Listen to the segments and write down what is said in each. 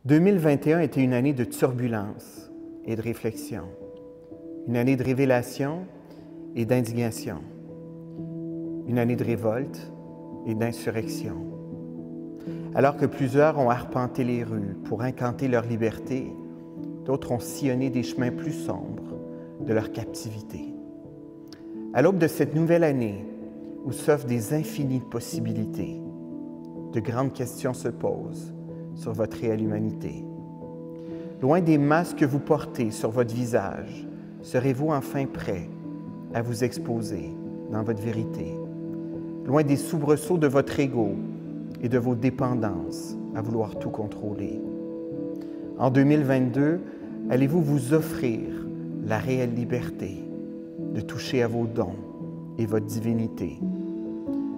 2021 était une année de turbulence et de réflexion, une année de révélation et d'indignation, une année de révolte et d'insurrection. Alors que plusieurs ont arpenté les rues pour incanter leur liberté, d'autres ont sillonné des chemins plus sombres de leur captivité. À l'aube de cette nouvelle année, où s'offrent des infinies possibilités, de grandes questions se posent sur votre réelle humanité. Loin des masques que vous portez sur votre visage, serez-vous enfin prêt à vous exposer dans votre vérité? Loin des soubresauts de votre ego et de vos dépendances à vouloir tout contrôler. En 2022, allez-vous vous offrir la réelle liberté de toucher à vos dons et votre divinité,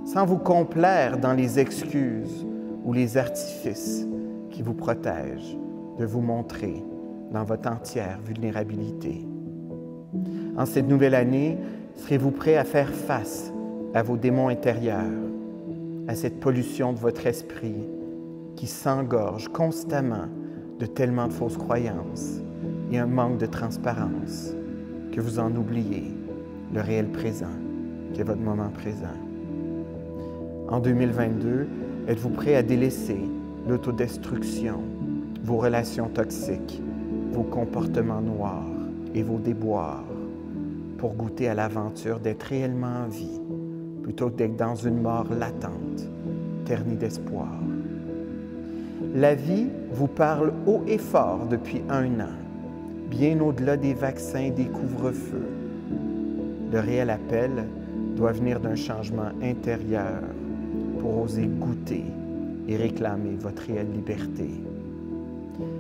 sans vous complaire dans les excuses ou les artifices qui vous protègent de vous montrer dans votre entière vulnérabilité. En cette nouvelle année, serez-vous prêt à faire face à vos démons intérieurs, à cette pollution de votre esprit qui s'engorge constamment de tellement de fausses croyances et un manque de transparence que vous en oubliez le réel présent, qui est votre moment présent. En 2022, êtes-vous prêt à délaisser l'autodestruction, vos relations toxiques, vos comportements noirs et vos déboires pour goûter à l'aventure d'être réellement en vie, plutôt que d'être dans une mort latente, ternie d'espoir? La vie vous parle haut et fort depuis 1 an, bien au-delà des vaccins et des couvre-feux. Le réel appel doit venir d'un changement intérieur pour oser goûter et réclamer votre réelle liberté.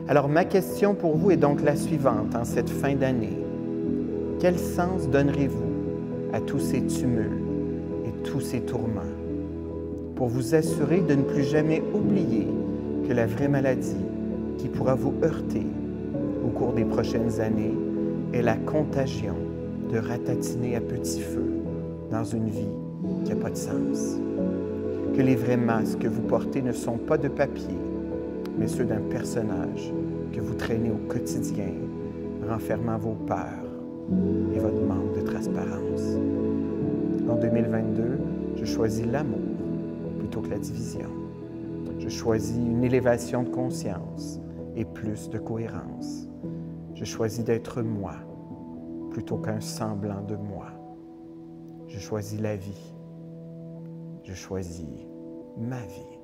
Alors ma question pour vous est donc la suivante en cette fin d'année. Quel sens donnerez-vous à tous ces tumultes et tous ces tourments pour vous assurer de ne plus jamais oublier que la vraie maladie qui pourra vous heurter au cours des prochaines années est la contagion de ratatiner à petit feu dans une vie qui n'a pas de sens? Que les vrais masques que vous portez ne sont pas de papier, mais ceux d'un personnage que vous traînez au quotidien, renfermant vos peurs et votre manque de transparence. En 2022, je choisis l'amour plutôt que la division. Je choisis une élévation de conscience et plus de cohérence. Je choisis d'être moi plutôt qu'un semblant de moi. Je choisis la vie. Je choisis ma vie.